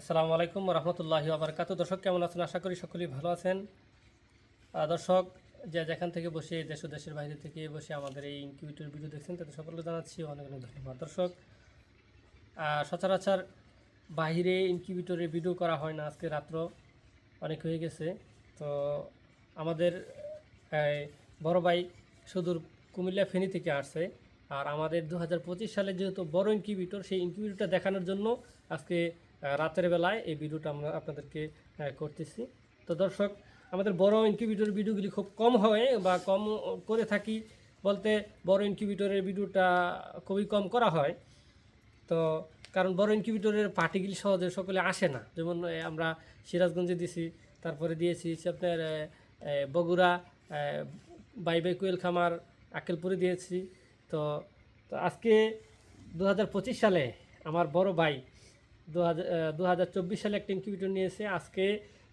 আসসালামু আলাইকুম রহমতুল্লাহি ওয়া বারাকাতুহু। দর্শক কেমন আছেন? আশা করি সকলেই ভালো আছেন। দর্শক যে যেখান থেকে বসে দেশ ও দেশের বাইরে থেকে বসে আমাদের এই ইনকিউবেটর ভিডিও দেখছেন তাদের সকলকে জানাচ্ছি অনেক অনেক ধন্যবাদ। দর্শক সচরাচর বাইরে ইনকিউবেটরে ভিডিও করা হয় না, আজকে রাত্র অনেক হয়ে গেছে। তো আমাদের বড় ভাই সুদূর কুমিল্লা ফেনী থেকে আসছে, আর আমাদের 2025 সালে যেহেতু বড় ইনকিউবেটর, সেই ইনকিউবেটরটা দেখানোর জন্য আজকে রাতের বেলায় এই ভিডিওটা আমরা আপনাদেরকে করতেছি। তো দর্শক, আমাদের বড় ইনকিউবেটরের ভিডিওগুলি খুব কম হয় বা কম করে থাকি, বলতে বড় ইনকিউবেটরের ভিডিওটা খুবই কম করা হয়। তো কারণ বড় ইনকিউবেটরের পার্টিগুলি সহজে সকলে আসে না। যেমন আমরা সিরাজগঞ্জে দিছি, তারপরে দিয়েছি আপনার বগুড়া, বাইবাই কোয়েল খামার, আক্কেলপুরে দিয়েছি। তো তো আজকে 2025 সালে আমার বড় ভাই 2024 সালে একটা ইনকিউবেটর নিয়েছে। আজকে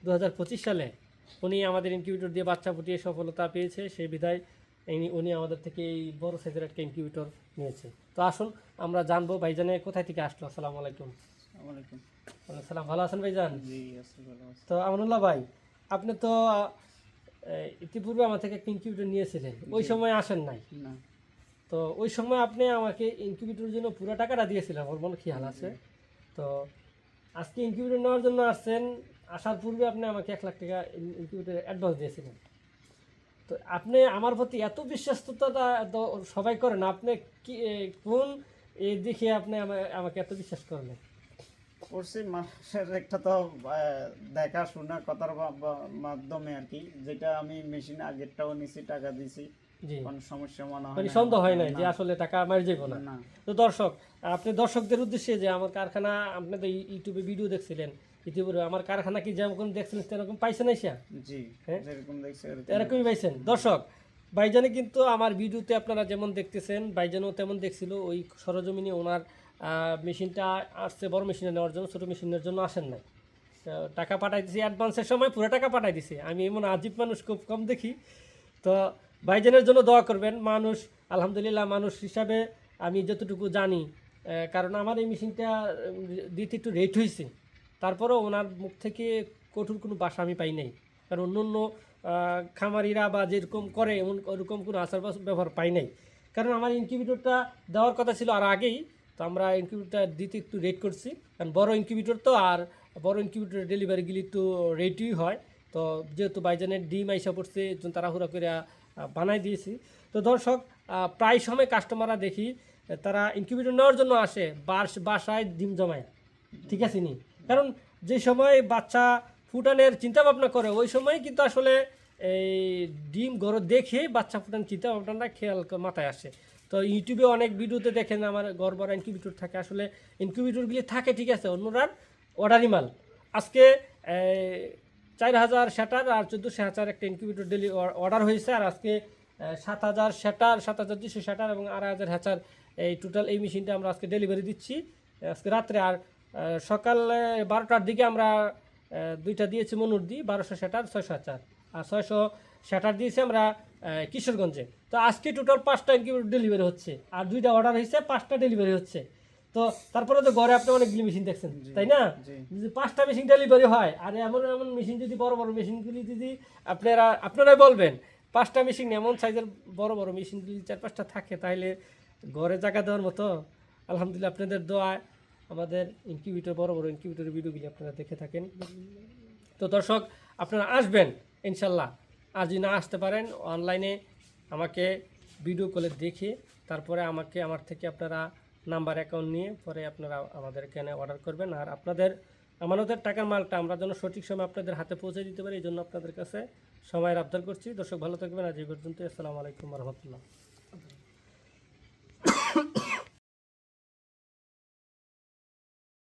2025 সালে উনি আমাদের ইনকিউবেটর দিয়ে বাচ্চা ফুটিয়ে সফলতা পেয়েছে, সেই বিধায় উনি আমাদের থেকে এই বড় সাইজের একটা ইনকিউবেটর নিয়েছে। তো আসুন আমরা জানবো ভাইজানে কোথায় থেকে আসলো। আসসালামু আলাইকুম। ওয়ালাইকুম সালাম, ভালো আছেন ভাইজান? জি আছি, ভালো আছি। তো আমানুল্লাহ ভাই, আপনি তো ইতিপূর্বে আমার থেকে একটা ইনকিউবেটর নিয়েছিলেন, ওই সময় আসেন নাই না, তো ওই সময় আপনি আমাকে ইনকিউবেটরের জন্য পুরো টাকাটা দিয়েছিলেন, আমার মনে খেয়াল আছে। তো আজকে ইনকিউবেটর নেওয়ার জন্য আসছেন, আসার পূর্বে আপনি আমাকে 1 লাখ টাকা ইনকিউবেটর অ্যাডভান্স দিয়েছিলেন। তো আপনি আমার প্রতি এত বিশ্বাসতা তো সবাই করেন, আপনি কি কোন এই দেখে আপনি আমাকে এত বিশ্বাস করলেন? করছি মানুষের একটা তো দেখাশোনা কথার মাধ্যমে আর কি, যেটা আমি মেশিন আগেরটাও নিছি, টাকা দিছি, জি, কোনো সমস্যা মনে হয় মানে না। সন্দেহ হয় নাই না, যে আসলে টাকা মার যাবো না। না। তো দর্শক, আপনি দর্শকদের উদ্দেশ্যে যে আমার কারখানা, আপনি তো ইউটিউবে ভিডিও দেখছিলেন ইতিপূর্বে, আমার কারখানা কি যেমন দেখছিলেন সেরকম পাইছেন এসে? জি, হ্যাঁ, যেরকম দেখছি এরকমই পাইছেন। দর্শক, ভাইজানে কিন্তু আমার ভিডিওতে আপনারা যেমন দেখতেছেন, ভাইজানও তেমন দেখছিল। ওই সরজমিনে ওনার মেশিনটা আসছে বড় মেশিনে নেওয়ার জন্য, ছোটো মেশিনের জন্য আসেন নাই। টাকা পাঠাই দিছি অ্যাডভান্সের সময়, পুরো টাকা পাঠাই দিছি। আমি এমন আজীব মানুষ খুব কম দেখি। তো ভাইজানের জন্য দোয়া করবেন। মানুষ, আলহামদুলিল্লাহ, মানুষ হিসাবে আমি যতটুকু জানি, কারণ আমার এই মেশিনটা দিতে একটু রেট হয়েছে, তারপরেও ওনার মুখ থেকে কঠোর কোনো ভাষা আমি পাই নাই। কারণ অন্য অন্য খামারিরা বা যেরকম করে এমন ওরকম কোনো আচার ব্যবহার পাই নাই। কারণ আমার ইনকিউবেটরটা দেওয়ার কথা ছিল আর আগেই, তো আমরা ইনকিউবেটরটা দিতে একটু রেট করছি, কারণ বড় ইনকিউবেটর তো, আর বড় ইনকিউবেটরের ডেলিভারিগুলি একটু রেটই হয়। তো যেহেতু বাইজানের ডিম আইসা পড়ছে, তাড়াহুড়া করে বানাই দিয়েছি। তো দর্শক, প্রায় সময় কাস্টমাররা দেখি তারা ইনকিউবেটর নেওয়ার জন্য আসে বাসায় ডিম জমায়, ঠিক আছে নি? কারণ যে সময় বাচ্চা ফুটানের চিন্তা ভাবনা করে, ওই সময় কিন্তু আসলে এই ডিম ঘরে দেখে বাচ্চা ফুটানোর চিন্তা ভাবনাটা খেয়াল মাথায় আসে। তো ইউটিউবে অনেক ভিডিওতে দেখেন আমার ঘর ভরা ইনকিউবেটর থাকে, আসলে ইনকিউবেটরগুলি থাকে ঠিক আছে, অন্যরার অর্ডারি মাল। আজকে 4000 শ্যাটার আর 14,000 একটা ইনকিউবেটর অর্ডার হয়েছে, আর আজকে 7000 শ্যাটার, 7200 শ্যাটার এবং 2500 হ্যাচার, এই টোটাল এই মেশিনটা আমরা আজকে ডেলিভারি দিচ্ছি আজকে রাত্রে। আর সকাল 12টার দিকে আমরা দুইটা দিয়েছি মনুরদি 1200 শ্যাটার 600 হ্যাচার, আর 600 শ্যাটার দিয়েছি আমরা কিশোরগঞ্জে। তো আজকে টোটাল 5টা ইনকিউবেটর ডেলিভারি হচ্ছে, আর 2টা অর্ডার হয়েছে, 5টা ডেলিভারি হচ্ছে। তো তারপরে তো ঘরে আপনি অনেকগুলি মেশিন দেখছেন, তাই না? যদি 5টা মেশিন ডেলিভারি হয়, আর এমন এমন মেশিন যদি বড় বড় মেশিনগুলি যদি আপনারাই বলবেন, 5টা মেশিন এমন সাইজের বড় বড় মেশিনগুলি 4-5টা থাকে, তাহলে ঘরে জায়গা দেওয়ার মতো। আলহামদুলিল্লাহ, আপনাদের দোয়ায় আমাদের ইনকিউবেটর, বড় বড় ইনকিউবেটরের ভিডিওগুলি আপনারা দেখে থাকেন। তো দর্শক, আপনারা আসবেন ইনশাল্লাহ। আর যদি না আসতে পারেন, অনলাইনে আমাকে ভিডিও কলে দেখে তারপরে আমার থেকে আপনারা নাম্বার অ্যাকাউন্ট নিয়ে পরে আপনারা আমাদের এখানে অর্ডার করবেন। আর আপনাদের আমানতের টাকার মালটা আমরা যেন সঠিক সময় আপনাদের হাতে পৌঁছে দিতে পারি, এই জন্য আপনাদের কাছে সময়ের আবদার করছি। দর্শক, ভালো থাকবেন। আজ এই পর্যন্ত। আসসালামু আলাইকুম রহমতুল্লাহ।